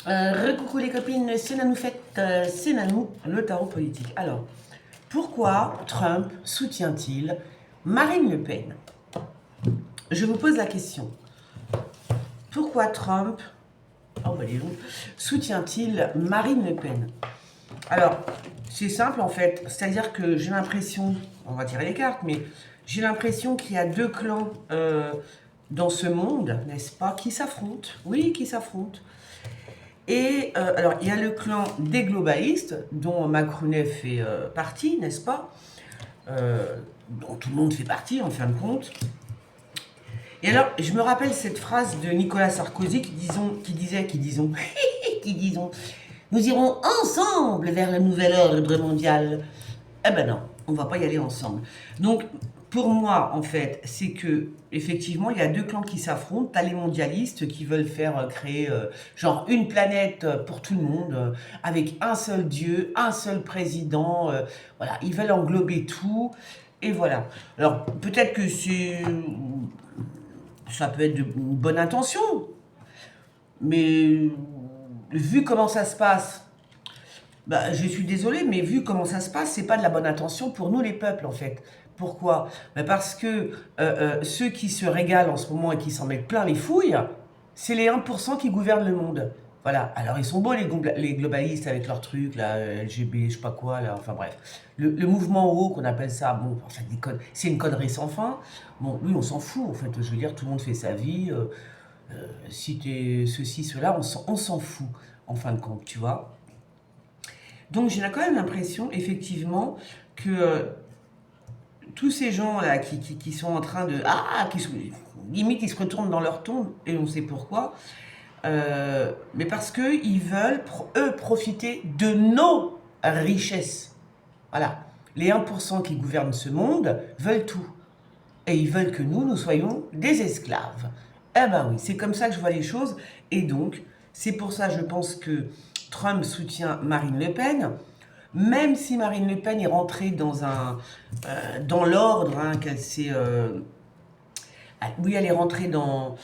Recoucou les copines, c'est Nanou Fête, c'est Nanou, le tarot politique. Alors, pourquoi Trump soutient-il Marine Le Pen? Je vous pose la question. Pourquoi Trump soutient-il Marine Le Pen? Alors, c'est simple en fait, c'est-à-dire que j'ai l'impression, on va tirer les cartes, mais j'ai l'impression qu'il y a deux clans dans ce monde, n'est-ce pas, qui s'affrontent. Oui, qui s'affrontent. Et alors, il y a le clan des globalistes, dont Macronet fait partie, n'est-ce pas, dont tout le monde fait partie, en fin de compte. Et alors, je me rappelle cette phrase de Nicolas Sarkozy qui disait, qui disons, nous irons ensemble vers le nouvel ordre mondial. Eh ben non, on va pas y aller ensemble. Donc, pour moi, en fait, c'est que effectivement, il y a deux clans qui s'affrontent. T'as les mondialistes qui veulent faire créer genre une planète pour tout le monde, avec un seul Dieu, un seul président. Voilà, ils veulent englober tout. Et voilà. Alors, peut-être que ça peut être de bonne intention, mais vu comment ça se passe, bah, je suis désolée, mais vu comment ça se passe, c'est pas de la bonne intention pour nous les peuples en fait. Pourquoi? Bah, parce que ceux qui se régalent en ce moment et qui s'en mettent plein les fouilles, c'est les 1% qui gouvernent le monde. Voilà. Alors ils sont beaux les globalistes avec leurs trucs, là, LGB, je sais pas quoi, là, enfin bref. Le mouvement haut qu'on appelle ça, bon, ça déconne, c'est une connerie sans fin. Bon, oui, on s'en fout en fait, je veux dire, tout le monde fait sa vie. Si t'es ceci, cela, on s'en fout en fin de compte, tu vois. Donc j'ai quand même l'impression, effectivement, que tous ces gens-là qui sont en train de... limite, ils se retournent dans leur tombe, et on sait pourquoi, mais parce qu'ils veulent, eux, profiter de nos richesses. Voilà. Les 1% qui gouvernent ce monde veulent tout. Et ils veulent que nous soyons des esclaves. Eh ben oui, c'est comme ça que je vois les choses. Et donc, c'est pour ça, je pense que Trump soutient Marine Le Pen, même si Marine Le Pen est rentrée dans l'ordre, hein, qu'elle s'est... oui, elle est rentrée dans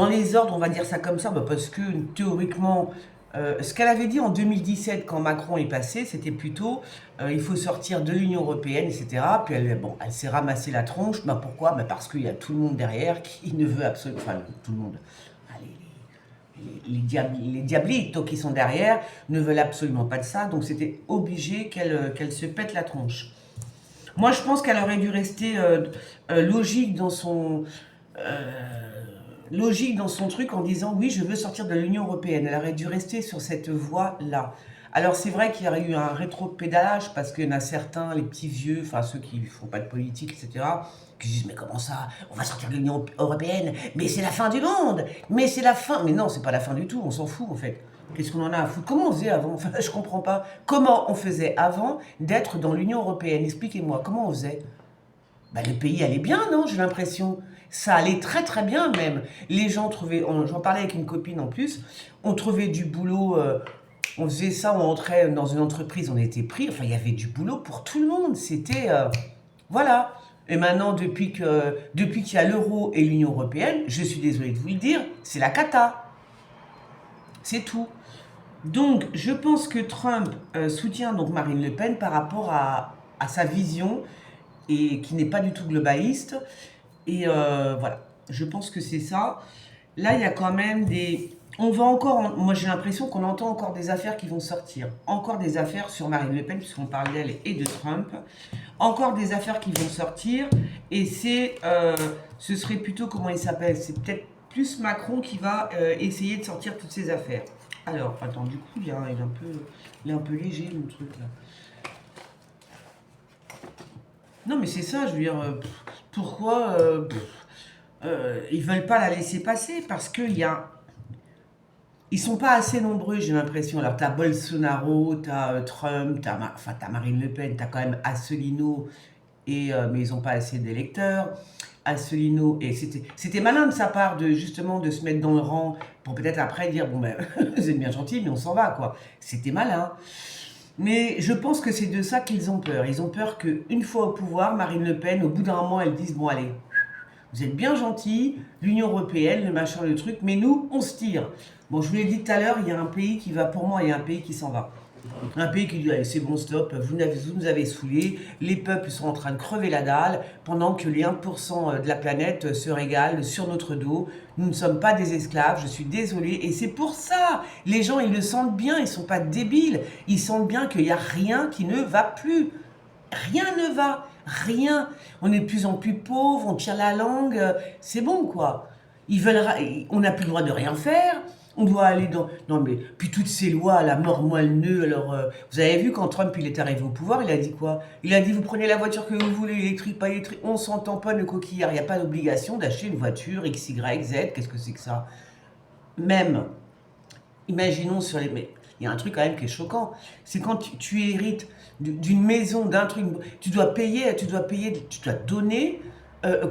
les ordres, on va dire ça comme ça, bah parce que théoriquement, ce qu'elle avait dit en 2017 quand Macron est passé, c'était plutôt il faut sortir de l'Union Européenne, etc. Puis elle s'est ramassée la tronche. Bah pourquoi? Bah parce qu'il y a tout le monde derrière qui ne veut absolument... Enfin, tout le monde. Les diablitos qui sont derrière ne veulent absolument pas de ça, donc c'était obligé qu'elle se pète la tronche. Moi, je pense qu'elle aurait dû rester logique dans son truc en disant oui, je veux sortir de l'Union Européenne. Elle aurait dû rester sur cette voie-là. Alors c'est vrai qu'il y aurait eu un rétro-pédalage parce qu'il y en a certains, les petits vieux, enfin ceux qui ne font pas de politique, etc., qui disent mais comment ça, on va sortir de l'Union Européenne, mais c'est la fin du monde, mais c'est la fin. Mais non, c'est pas la fin du tout, on s'en fout en fait. Qu'est-ce qu'on en a à foutre? Comment on faisait avant? Enfin, je comprends pas. Comment on faisait avant d'être dans l'Union Européenne? Expliquez-moi, comment on faisait? Bah, le pays allait bien, non? J'ai l'impression. Ça allait très très bien même. Les gens trouvaient, j'en parlais avec une copine en plus, on trouvait du boulot, on faisait ça, on entrait dans une entreprise, on était pris, enfin il y avait du boulot pour tout le monde. C'était, voilà. Et maintenant, depuis qu'il y a l'euro et l'Union Européenne, je suis désolée de vous le dire, c'est la cata. C'est tout. Donc, je pense que Trump soutient donc Marine Le Pen par rapport à sa vision et qui n'est pas du tout globaliste. Et voilà, je pense que c'est ça. Là, il y a quand même des... On va encore... Moi, j'ai l'impression qu'on entend encore des affaires qui vont sortir. Encore des affaires sur Marine Le Pen, puisqu'on parle d'elle et de Trump. Encore des affaires qui vont sortir. Et ce serait plutôt, comment il s'appelle? C'est peut-être plus Macron qui va essayer de sortir toutes ces affaires. Alors, attends, du coup, il est un peu léger, mon truc, là. Non, mais c'est ça, je veux dire, pourquoi ils veulent pas la laisser passer? Parce qu'il y a... Ils sont pas assez nombreux, j'ai l'impression. Alors, t'as Bolsonaro, t'as Trump, t'as Marine Le Pen, t'as quand même Asselineau, mais ils ont pas assez d'électeurs. Asselineau, et c'était malin de sa part de justement de se mettre dans le rang pour peut-être après dire bon ben vous êtes bien gentil mais on s'en va quoi. C'était malin. Mais je pense que c'est de ça qu'ils ont peur. Ils ont peur qu'une fois au pouvoir, Marine Le Pen, au bout d'un moment, elle dise bon allez, vous êtes bien gentil, l'Union Européenne, le machin, le truc, mais nous, on se tire. Bon, je vous l'ai dit tout à l'heure, il y a un pays qui va pour moi, il y a un pays qui s'en va. Un pays qui dit, allez, c'est bon, stop, vous nous avez saoulés, les peuples sont en train de crever la dalle, pendant que les 1% de la planète se régalent sur notre dos. Nous ne sommes pas des esclaves, je suis désolée, et c'est pour ça, les gens, ils le sentent bien, ils ne sont pas débiles, ils sentent bien qu'il n'y a rien qui ne va plus. Rien ne va, rien. On est de plus en plus pauvres, on tire la langue, c'est bon, quoi. On n'a plus le droit de rien faire. On doit aller dans... Non, mais... Puis toutes ces lois, la mort moelle-neu, alors... vous avez vu, quand Trump, il est arrivé au pouvoir, il a dit quoi? Il a dit, vous prenez la voiture que vous voulez, électrique, pas électrique, on s'en tamponne le coquillard. Il n'y a pas d'obligation d'acheter une voiture X, Y, Z. Qu'est-ce que c'est que ça? Même, imaginons sur les... Mais il y a un truc quand même qui est choquant. C'est quand tu hérites d'une maison, d'un truc... Tu dois payer, tu dois donner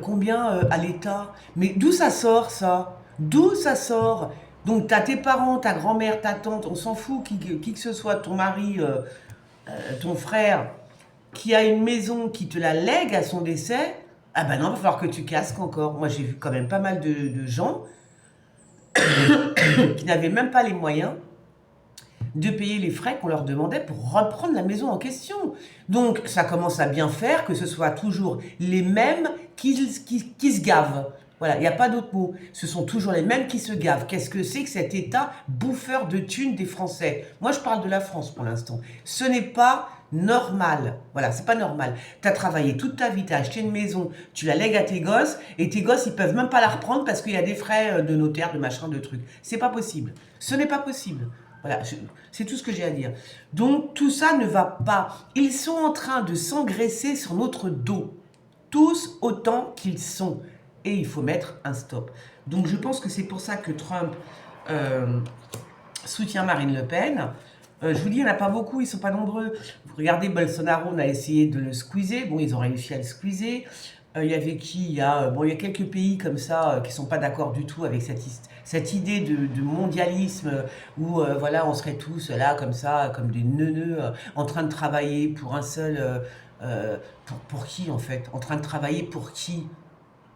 combien à l'État? Mais d'où ça sort, ça? D'où ça sort? Donc, tu as tes parents, ta grand-mère, ta tante, on s'en fout, qui que ce soit, ton mari, ton frère, qui a une maison, qui te la lègue à son décès, ah ben non, il va falloir que tu casques encore. Moi, j'ai vu quand même pas mal de gens qui n'avaient même pas les moyens de payer les frais qu'on leur demandait pour reprendre la maison en question. Donc, ça commence à bien faire que ce soit toujours les mêmes qui se gavent. Voilà, il n'y a pas d'autre mot. Ce sont toujours les mêmes qui se gavent. Qu'est-ce que c'est que cet État bouffeur de thunes des Français? Moi, je parle de la France pour l'instant. Ce n'est pas normal. Voilà, c'est pas normal. Tu as travaillé toute ta vie, tu as acheté une maison, tu la lègues à tes gosses, et tes gosses, ils peuvent même pas la reprendre parce qu'il y a des frais de notaire, de machin, de trucs. C'est pas possible. Ce n'est pas possible. Voilà, c'est tout ce que j'ai à dire. Donc, tout ça ne va pas. Ils sont en train de s'engraisser sur notre dos. Tous autant qu'ils sont. Et il faut mettre un stop. Donc, je pense que c'est pour ça que Trump soutient Marine Le Pen. Je vous dis, il n'y en a pas beaucoup, ils ne sont pas nombreux. Vous regardez, Bolsonaro, on a essayé de le squeezer. Bon, ils ont réussi à le squeezer. Il y avait qui? Il y a quelques pays comme ça qui ne sont pas d'accord du tout avec cette idée de mondialisme où voilà, on serait tous là comme ça, comme des neuneux, en train de travailler pour un seul... pour qui en fait? En train de travailler pour qui?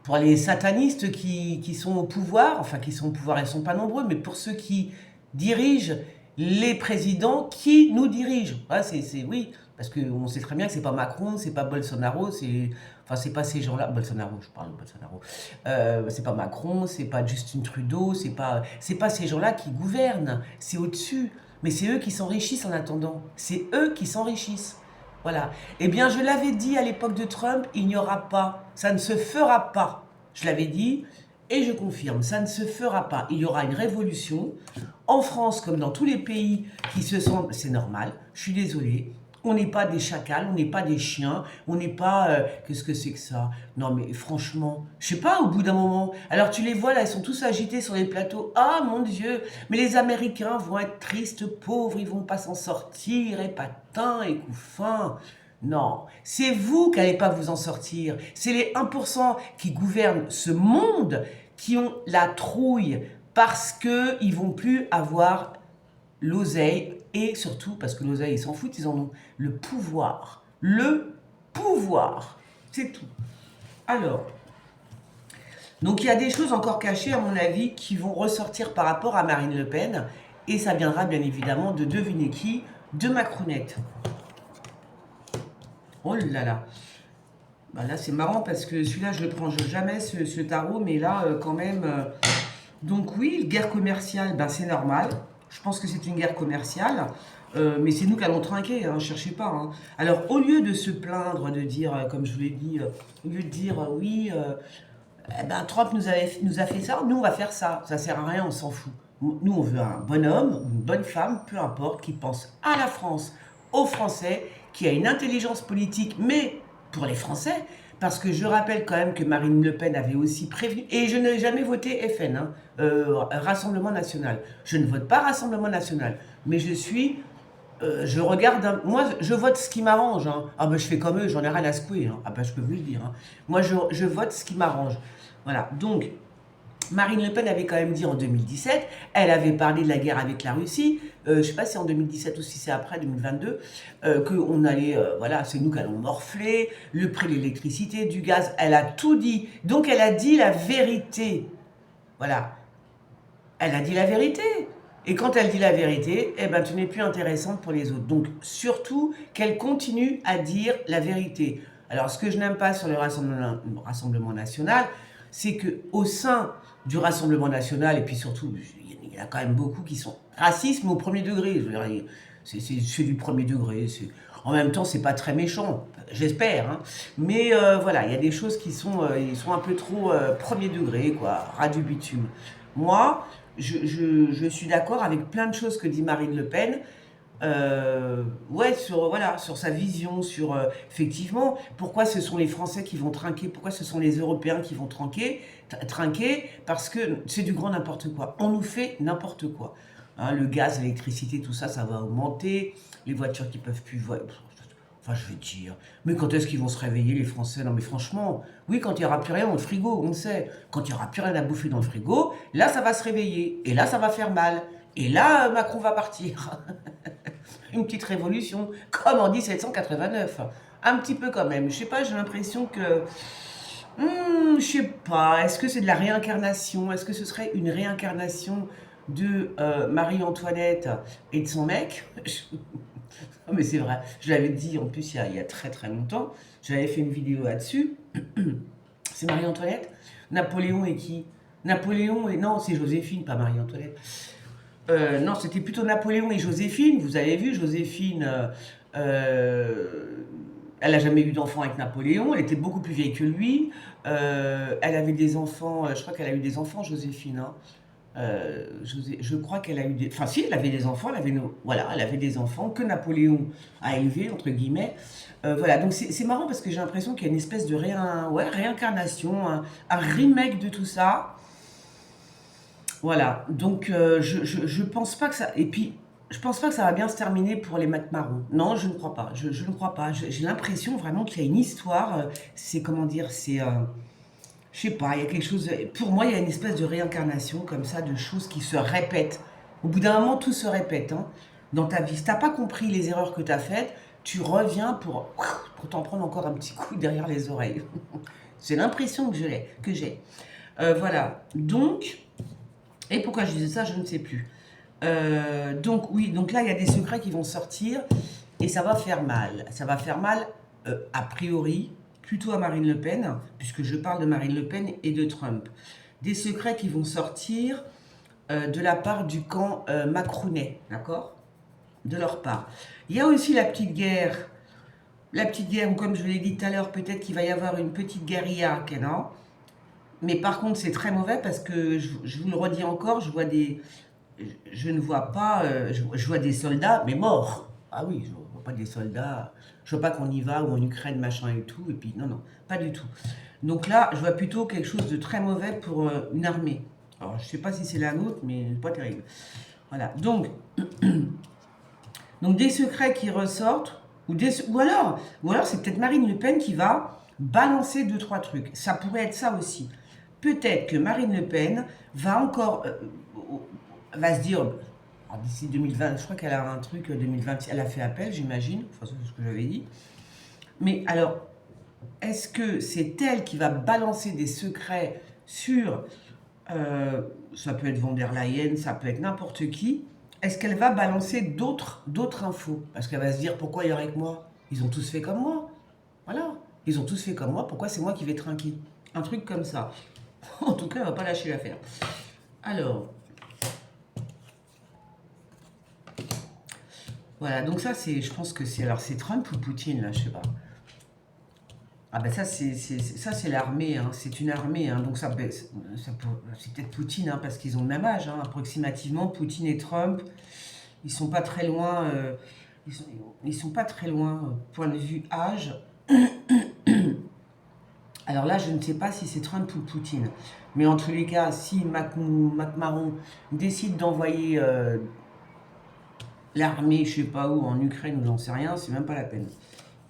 Pour les satanistes qui sont au pouvoir, enfin qui sont au pouvoir, ils ne sont pas nombreux, mais pour ceux qui dirigent les présidents qui nous dirigent. Ouais, oui, parce qu'on sait très bien que c'est pas Macron, c'est pas Bolsonaro, c'est pas ces gens-là. Bolsonaro, je parle de Bolsonaro. C'est pas Macron, c'est pas Justin Trudeau, c'est pas ces gens-là qui gouvernent. C'est au-dessus, mais c'est eux qui s'enrichissent en attendant. C'est eux qui s'enrichissent. Voilà. Eh bien, je l'avais dit à l'époque de Trump, il n'y aura pas, ça ne se fera pas. Je l'avais dit et je confirme, ça ne se fera pas. Il y aura une révolution en France comme dans tous les pays qui se sentent... C'est normal, je suis désolée. On n'est pas des chacals, on n'est pas des chiens, on n'est pas... qu'est-ce que c'est que ça? Non mais franchement, je sais pas, au bout d'un moment... Alors tu les vois là, ils sont tous agités sur les plateaux. Ah mon Dieu, mais les Américains vont être tristes, pauvres, ils vont pas s'en sortir, et patins, et couffins. Non, c'est vous qui n'allez pas vous en sortir. C'est les 1% qui gouvernent ce monde qui ont la trouille parce qu'ils ne vont plus avoir l'oseille et surtout parce que l'oseille, ils s'en foutent, ils en ont le pouvoir. Le pouvoir, c'est tout. Alors, donc il y a des choses encore cachées à mon avis qui vont ressortir par rapport à Marine Le Pen et ça viendra bien évidemment de devinez qui? De Macronette. Oh là là. Bah là c'est marrant parce que celui-là je ne le prends jamais ce tarot, mais là quand même... Donc oui, guerre commerciale, ben c'est normal. Je pense que c'est une guerre commerciale, mais c'est nous qui allons trinquer, hein, cherchez pas. Hein. Alors au lieu de se plaindre, de dire, comme je vous l'ai dit, au lieu de dire oui, Trump nous a fait ça, nous on va faire ça. Ça sert à rien, on s'en fout. Nous on veut un bon homme, une bonne femme, peu importe, qui pense à la France, aux Français, qui a une intelligence politique, mais pour les Français, parce que je rappelle quand même que Marine Le Pen avait aussi prévenu, et je n'ai jamais voté FN, hein, Rassemblement National. Je ne vote pas Rassemblement National, mais je regarde, moi je vote ce qui m'arrange. Hein. Ah ben je fais comme eux, j'en ai rien à secouer, hein. Ah ben je peux vous le dire. Hein. Moi je vote ce qui m'arrange. Voilà, donc... Marine Le Pen avait quand même dit en 2017, elle avait parlé de la guerre avec la Russie, je ne sais pas si c'est en 2017 ou si c'est après, 2022, qu'on allait, voilà, c'est nous qui allons morfler, le prix de l'électricité, du gaz, elle a tout dit. Donc elle a dit la vérité. Voilà. Elle a dit la vérité. Et quand elle dit la vérité, eh ben, tu n'es plus intéressante pour les autres. Donc, surtout, qu'elle continue à dire la vérité. Alors, ce que je n'aime pas sur le Rassemblement national, c'est qu'au sein du Rassemblement national, et puis surtout, il y en a quand même beaucoup qui sont racistes, mais au premier degré. Je veux dire, c'est du premier degré. En même temps, c'est pas très méchant, j'espère. Hein. Mais voilà, il y a des choses qui sont, ils sont un peu trop premier degré, quoi, ras du bitume. Moi, je suis d'accord avec plein de choses que dit Marine Le Pen. Ouais, voilà, sur sa vision, sur effectivement, pourquoi ce sont les Français qui vont trinquer, pourquoi ce sont les Européens qui vont trinquer, parce que c'est du grand n'importe quoi. On nous fait n'importe quoi. Hein, le gaz, l'électricité, tout ça, ça va augmenter. Les voitures qui peuvent plus. Enfin, je vais dire. Mais quand est-ce qu'ils vont se réveiller, les Français? Non, mais franchement, oui, quand il n'y aura plus rien dans le frigo, on le sait. Quand il n'y aura plus rien à bouffer dans le frigo, là, ça va se réveiller. Et là, ça va faire mal. Et là, Macron va partir. Une petite révolution, comme en 1789. Un petit peu quand même. Je sais pas, j'ai l'impression que... je sais pas, est-ce que c'est de la réincarnation? Est-ce que ce serait une réincarnation de Marie-Antoinette et de son mec? Non mais c'est vrai, je l'avais dit en plus il y a très très longtemps, j'avais fait une vidéo là-dessus. C'est Marie-Antoinette? Napoléon et qui? Napoléon et... Non, c'est Joséphine, pas Marie-Antoinette. Non, c'était plutôt Napoléon et Joséphine. Vous avez vu, Joséphine, elle n'a jamais eu d'enfant avec Napoléon. Elle était beaucoup plus vieille que lui. Elle avait des enfants. Je crois qu'elle a eu des enfants, Joséphine. Hein. Je crois qu'elle a eu des... Enfin, si, elle avait des enfants. Voilà, elle avait des enfants que Napoléon a élevés, entre guillemets. Voilà, donc c'est marrant parce que j'ai l'impression qu'il y a une espèce de réincarnation, un remake de tout ça. Voilà, donc je pense pas que ça... Et puis, je pense pas que ça va bien se terminer pour les McMahon. Non, je ne crois pas. Je ne crois pas. J'ai l'impression vraiment qu'il y a une histoire. C'est, comment dire, c'est... je sais pas, il y a quelque chose... Pour moi, il y a une espèce de réincarnation comme ça, de choses qui se répètent. Au bout d'un moment, tout se répète hein, dans ta vie. Si t'as pas compris les erreurs que tu as faites, tu reviens pour t'en prendre encore un petit coup derrière les oreilles. C'est l'impression que j'ai. Voilà, donc... Et pourquoi je disais ça, je ne sais plus. Donc oui, donc là, il y a des secrets qui vont sortir et ça va faire mal. Ça va faire mal, a priori, plutôt à Marine Le Pen, puisque je parle de Marine Le Pen et de Trump. Des secrets qui vont sortir de la part du camp macronais, d'accord? De leur part. Il y a aussi la petite guerre, ou comme je l'ai dit tout à l'heure, peut-être qu'il va y avoir une petite guérilla, non? Mais par contre, c'est très mauvais parce que, je vous le redis encore, je ne vois pas, je vois des soldats, mais morts. Ah oui, je ne vois pas des soldats, je vois pas qu'on y va, ou en Ukraine, machin et tout, et puis non, non, pas du tout. Donc là, je vois plutôt quelque chose de très mauvais pour une armée. Alors, je ne sais pas si c'est la nôtre, mais pas terrible. Voilà, donc des secrets qui ressortent, ou alors c'est peut-être Marine Le Pen qui va balancer 2-3 trucs. Ça pourrait être ça aussi. Peut-être que Marine Le Pen va encore, va se dire, d'ici 2020, je crois qu'elle a un truc 2020, elle a fait appel, j'imagine, enfin c'est ce que j'avais dit. Mais alors, est-ce que c'est elle qui va balancer des secrets sur, ça peut être von der Leyen, ça peut être n'importe qui, est-ce qu'elle va balancer d'autres infos? Parce qu'elle va se dire, pourquoi il y aurait que moi? Ils ont tous fait comme moi. Voilà, ils ont tous fait comme moi, pourquoi c'est moi qui vais trinquer? Un truc comme ça. En tout cas, elle va pas lâcher l'affaire. Alors, voilà, donc ça, je pense que c'est Trump ou Poutine, là, je sais pas. Ah ben ça, c'est l'armée, hein, c'est une armée, hein, donc c'est peut-être Poutine, hein, parce qu'ils ont le même âge, hein, approximativement, Poutine et Trump, ils sont pas très loin, ils sont pas très loin, point de vue âge. Alors là, je ne sais pas si c'est Trump ou Poutine, mais en tous les cas, si McMahon décide d'envoyer l'armée, je sais pas où, en Ukraine ou j'en sais rien, c'est même pas la peine.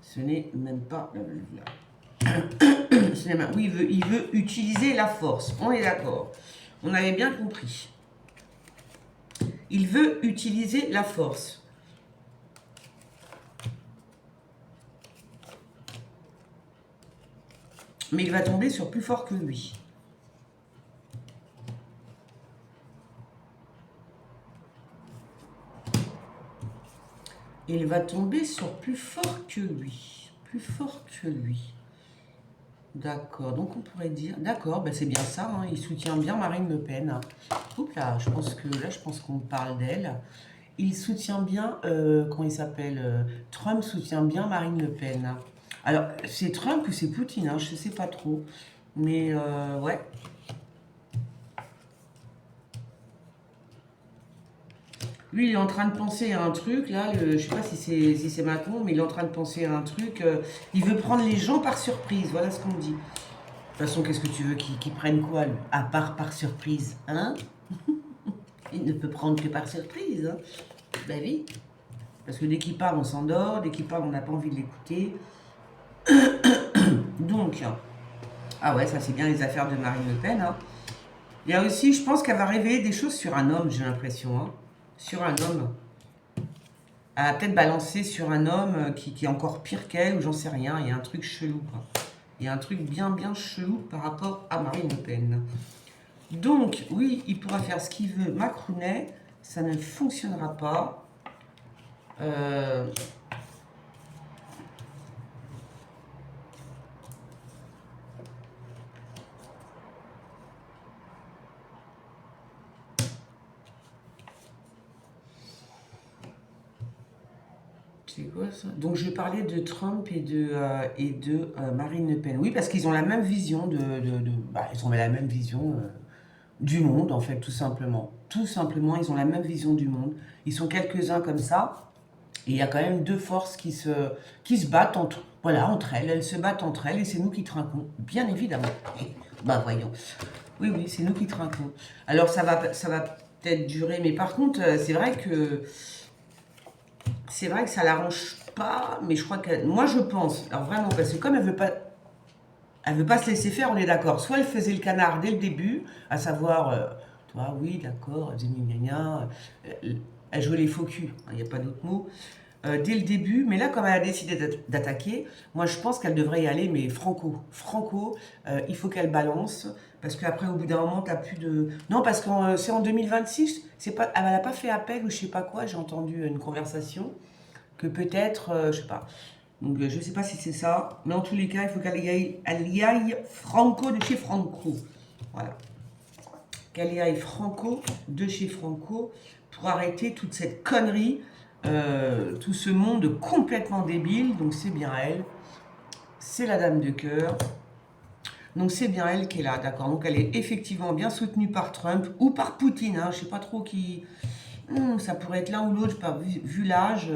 Ce n'est même pas... Oui, il veut utiliser la force, on est d'accord. On avait bien compris. Il veut utiliser la force. Mais il va tomber sur plus fort que lui. Et il va tomber sur plus fort que lui. Plus fort que lui. D'accord, donc on pourrait dire... D'accord, ben c'est bien ça, hein, il soutient bien Marine Le Pen. Oups là, je pense qu'on parle d'elle. Il soutient bien, comment il s'appelle Trump soutient bien Marine Le Pen. Alors, c'est Trump ou c'est Poutine, hein, je ne sais pas trop. Mais ouais. Lui, il est en train de penser à un truc, là, je ne sais pas si c'est Macron, mais il est en train de penser à un truc. Il veut prendre les gens par surprise, voilà ce qu'on dit. De toute façon, qu'est-ce que tu veux qu'il prenne quoi, lui, à part par surprise, hein? Il ne peut prendre que par surprise, hein? Ben oui. Parce que dès qu'il parle, on s'endort, dès qu'il parle, on n'a pas envie de l'écouter. Donc, ah ouais, ça c'est bien les affaires de Marine Le Pen, hein. Il y a aussi, je pense qu'elle va révéler des choses sur un homme, j'ai l'impression, hein. Sur un homme. Elle a peut-être balancé sur un homme qui est encore pire qu'elle, ou j'en sais rien, il y a un truc chelou, quoi. Il y a un truc bien chelou par rapport à Marine Le Pen. Donc, oui, il pourra faire ce qu'il veut, Macronet, ça ne fonctionnera pas. C'est quoi ça? Donc je parlais de Trump et de Marine Le Pen. Oui, parce qu'ils ont la même vision bah, ils ont la même vision du monde, en fait, tout simplement. Tout simplement, ils ont la même vision du monde. Ils sont quelques-uns comme ça. Et il y a quand même deux forces qui se battent voilà, entre elles. Elles se battent entre elles et c'est nous qui trinquons, bien évidemment. Bah voyons. Oui, oui, c'est nous qui trinquons. Alors ça va peut-être durer, mais par contre, c'est vrai que ça l'arrange pas, mais je crois que moi je pense, alors vraiment, parce que comme elle veut pas se laisser faire, on est d'accord. Soit elle faisait le canard dès le début, à savoir, toi, oui, d'accord, elle faisait gna gna gna, elle jouait les faux culs, il n'y a pas d'autre mot, dès le début. Mais là, comme elle a décidé d'attaquer, moi je pense qu'elle devrait y aller, mais franco. Franco, il faut qu'elle balance, parce qu'après, au bout d'un moment, t'as plus de... Non, parce que c'est en 2026, elle n'a pas fait appel ou je sais pas quoi, j'ai entendu une conversation, que peut-être, je sais pas. Donc je sais pas si c'est ça, mais en tous les cas, il faut elle y aille franco de chez Franco. Voilà. Qu'elle y aille franco de chez Franco pour arrêter toute cette connerie, tout ce monde complètement débile. Donc c'est bien elle. C'est la dame de cœur. Donc c'est bien elle qui est là, d'accord. Donc elle est effectivement bien soutenue par Trump ou par Poutine. Hein, je sais pas trop qui... ça pourrait être l'un ou l'autre, vu l'âge.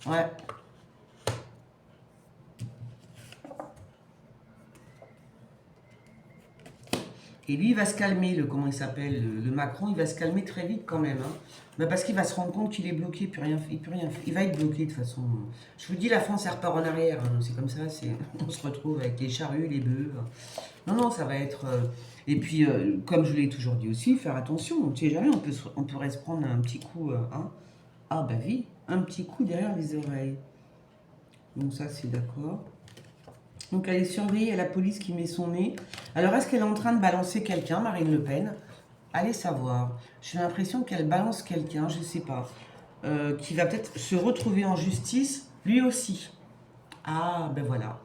Ouais. Et lui, il va se calmer, comment il s'appelle, le Macron, il va se calmer très vite quand même. Hein. Bah parce qu'il va se rendre compte qu'il est bloqué, il peut rien, il va être bloqué de toute façon. Je vous dis, la France, elle repart en arrière. Hein. C'est comme ça, on se retrouve avec les charrues, les bœufs. Non, non, ça va être... Et puis, comme je l'ai toujours dit aussi, faire attention. On ne sait jamais, on pourrait se prendre un petit coup... hein. Ah bah oui, un petit coup derrière les oreilles. Donc ça, c'est d'accord. Donc elle est surveillée à la police qui met son nez. Alors est-ce qu'elle est en train de balancer quelqu'un, Marine Le Pen? Allez savoir. J'ai l'impression qu'elle balance quelqu'un, je ne sais pas, qui va peut-être se retrouver en justice, lui aussi. Ah ben voilà.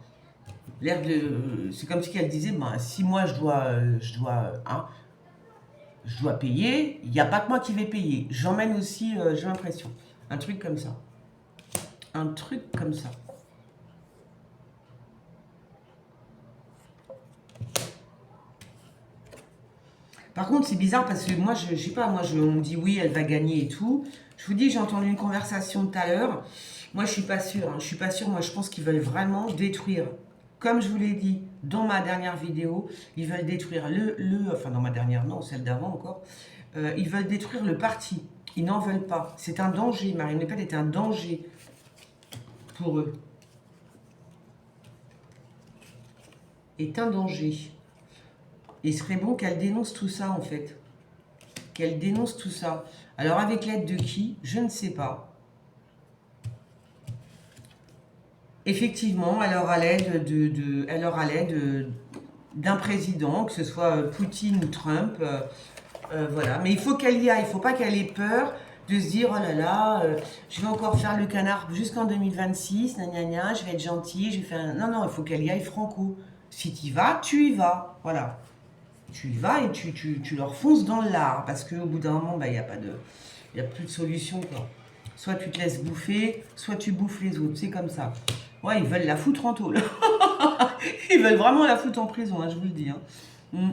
L'air de, c'est comme si elle disait, ben, si moi je dois payer, il n'y a pas que moi qui vais payer. J'emmène aussi, j'ai l'impression, un truc comme ça. Un truc comme ça. Par contre, c'est bizarre parce que moi, je sais pas, on me dit oui, elle va gagner et tout. Je vous dis, j'ai entendu une conversation tout à l'heure. Moi, je suis pas sûre. Hein, je suis pas sûre. Moi, je pense qu'ils veulent vraiment détruire. Comme je vous l'ai dit dans ma dernière vidéo, ils veulent détruire enfin dans ma dernière, non, celle d'avant encore. Ils veulent détruire le parti. Ils n'en veulent pas. C'est un danger. Marine Le Pen est un danger pour eux. Est un danger. Il serait bon qu'elle dénonce tout ça, en fait. Qu'elle dénonce tout ça. Alors, avec l'aide de qui? Je ne sais pas. Effectivement, elle aura l'aide d'un président, que ce soit Poutine ou Trump. Voilà. Mais il faut qu'elle y aille. Il ne faut pas qu'elle ait peur. de se dire, oh là là, je vais encore faire le canard jusqu'en 2026, gna gna gna, je vais être gentil, je vais faire... Non, non, il faut qu'elle y aille franco. Si tu y vas, tu y vas, voilà. Tu y vas et tu leur fonces dans l'art, parce qu'au bout d'un moment, bah, il n'y a pas de... Il n'y a plus de solution, quoi. Soit tu te laisses bouffer, soit tu bouffes les autres, c'est comme ça. Ouais, ils veulent la foutre en tôle. Ils veulent vraiment la foutre en prison, hein, je vous le dis. Hein. Mm.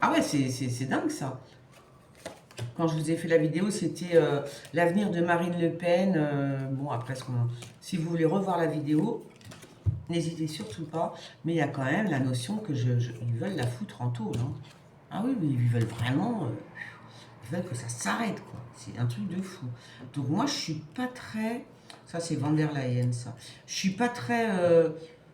Ah ouais, c'est dingue ça. Quand je vous ai fait la vidéo, c'était l'avenir de Marine Le Pen. Bon, après, si vous voulez revoir la vidéo, n'hésitez surtout pas. Mais il y a quand même la notion que ils veulent la foutre en tôle. Hein. Ah oui, oui, ils veulent vraiment... ils veulent que ça s'arrête, quoi. C'est un truc de fou. Donc moi, je suis pas très... Ça, c'est Van der Leyen, ça. Je suis pas très...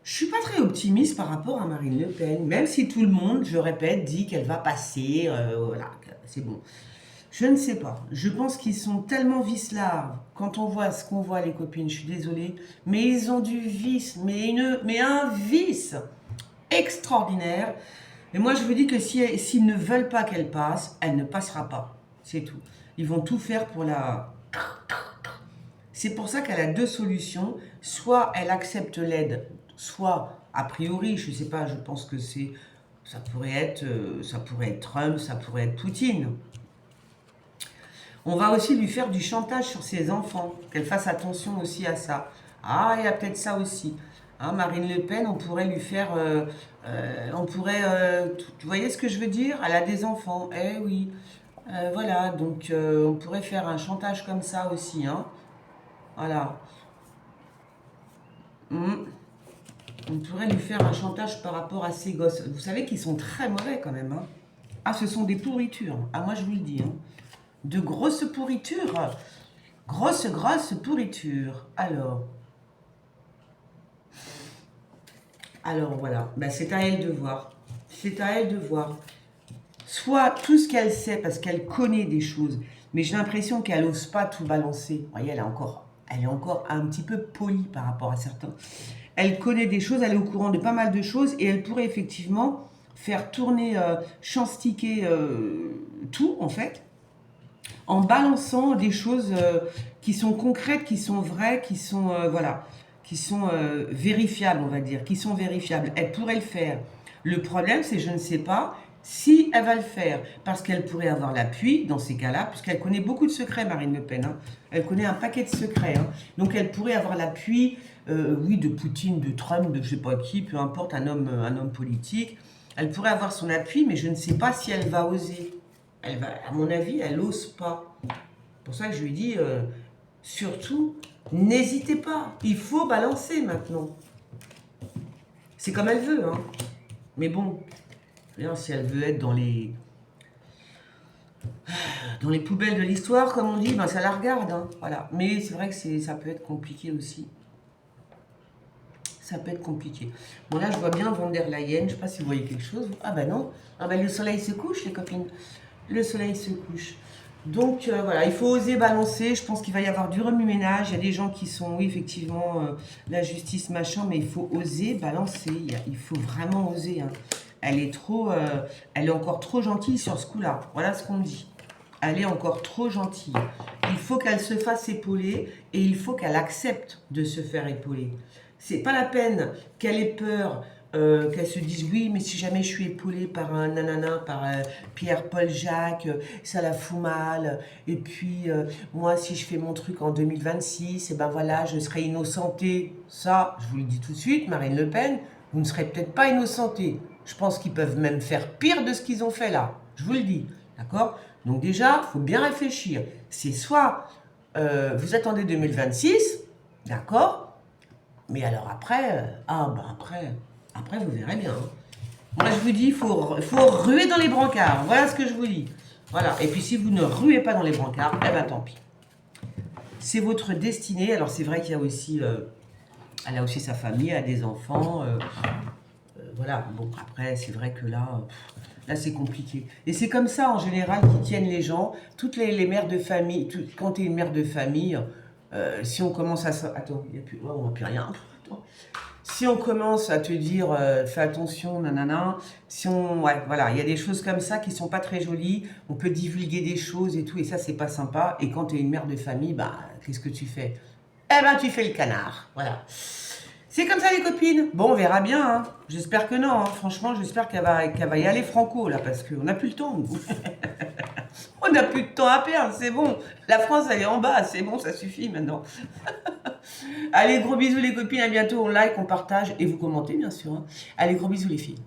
je suis pas très optimiste par rapport à Marine Le Pen, même si tout le monde, je répète, dit qu'elle va passer, voilà, c'est bon. Je ne sais pas. Je pense qu'ils sont tellement vicelards. Quand on voit ce qu'on voit, les copines, je suis désolée, mais ils ont du vice, mais un vice extraordinaire. Et moi, je vous dis que s'ils ne veulent pas qu'elle passe, elle ne passera pas. C'est tout. Ils vont tout faire pour la... C'est pour ça qu'elle a deux solutions. Soit elle accepte l'aide, soit, a priori, je ne sais pas, je pense que ça pourrait être Trump, ça pourrait être Poutine. On va aussi lui faire du chantage sur ses enfants, qu'elle fasse attention aussi à ça. Ah, il y a peut-être ça aussi. Hein, Marine Le Pen, on pourrait lui faire... vous voyez ce que je veux dire? Elle a des enfants, eh oui. Voilà, donc on pourrait faire un chantage comme ça aussi. Hein. Voilà. On pourrait lui faire un chantage par rapport à ses gosses. Vous savez qu'ils sont très mauvais quand même. Hein. Ah, ce sont des pourritures. Ah, moi je vous le dis. Hein. De grosses pourritures. Grosse pourriture. Alors voilà, ben, c'est à elle de voir. C'est à elle de voir. Soit tout ce qu'elle sait, parce qu'elle connaît des choses, mais j'ai l'impression qu'elle n'ose pas tout balancer. Vous voyez, elle est encore un petit peu polie par rapport à certains. Elle connaît des choses, elle est au courant de pas mal de choses, et elle pourrait effectivement faire tourner, chanstiquer tout, en fait, en balançant des choses qui sont concrètes, qui sont vraies, qui sont, voilà, qui sont vérifiables, on va dire, qui sont vérifiables. Elle pourrait le faire. Le problème, c'est je ne sais pas si elle va le faire, parce qu'elle pourrait avoir l'appui dans ces cas-là, puisqu'elle connaît beaucoup de secrets, Marine Le Pen. Hein. Elle connaît un paquet de secrets. Hein. Donc elle pourrait avoir l'appui, oui, de Poutine, de Trump, de je ne sais pas qui, peu importe, un homme politique. Elle pourrait avoir son appui, mais je ne sais pas si elle va oser. Elle va, à mon avis, elle n'ose pas. C'est pour ça que je lui dis, surtout, n'hésitez pas. Il faut balancer maintenant. C'est comme elle veut. Hein. Mais bon, si elle veut être dans les poubelles de l'histoire, comme on dit, ben ça la regarde. Hein. Voilà. Mais c'est vrai que ça peut être compliqué aussi. Ça peut être compliqué. Bon, là, je vois bien Van der Leyen. Je ne sais pas si vous voyez quelque chose. Ah ben non. Ah ben le soleil se couche, les copines. Le soleil se couche. Donc, voilà, il faut oser balancer. Je pense qu'il va y avoir du remue-ménage. Il y a des gens qui sont, oui, effectivement, la justice, machin, mais il faut oser balancer. Il faut vraiment oser. Hein. Elle est encore trop gentille sur ce coup-là. Voilà ce qu'on dit. Elle est encore trop gentille. Il faut qu'elle se fasse épauler et il faut qu'elle accepte de se faire épauler. C'est pas la peine qu'elle ait peur, qu'elle se dise oui, mais si jamais je suis épaulée par un nanana, par Pierre, Paul, Jacques, ça la fout mal. Et puis moi, si je fais mon truc en 2026, et ben voilà, je serai innocentée. Ça, je vous le dis tout de suite, Marine Le Pen, vous ne serez peut-être pas innocentée. Je pense qu'ils peuvent même faire pire de ce qu'ils ont fait là. Je vous le dis, d'accord? Donc déjà, il faut bien réfléchir. C'est soit vous attendez 2026, d'accord? Mais alors après, après vous verrez bien. Hein. Moi je vous dis, il faut ruer dans les brancards. Voilà ce que je vous dis. Voilà. Et puis si vous ne ruez pas dans les brancards, eh ben tant pis. C'est votre destinée. Alors c'est vrai qu'il y a aussi, elle a aussi sa famille, elle a des enfants. Voilà. Bon après c'est vrai que là c'est compliqué. Et c'est comme ça en général qui tiennent les gens. Toutes les mères de famille, quand tu es une mère de famille. Si on commence à... Attends, il n'y a plus... Oh, on n'a plus rien. Attends. si on commence à te dire, «Fais attention, nanana», si on ouais, voilà, il y a des choses comme ça qui sont pas très jolies. On peut divulguer des choses et tout et ça, c'est pas sympa et quand tu es une mère de famille, bah, qu'est-ce que tu fais? Eh ben, tu fais le canard, voilà. C'est comme ça les copines. Bon, on verra bien, hein. J'espère que non, hein. Franchement, j'espère qu'elle va y aller franco là, parce qu'on n'a plus le temps, nous. On n'a plus de temps à perdre, c'est bon. La France, elle est en bas, c'est bon, ça suffit maintenant. Allez, gros bisous les copines, à bientôt, on like, on partage et vous commentez bien sûr, hein. Allez, gros bisous les filles.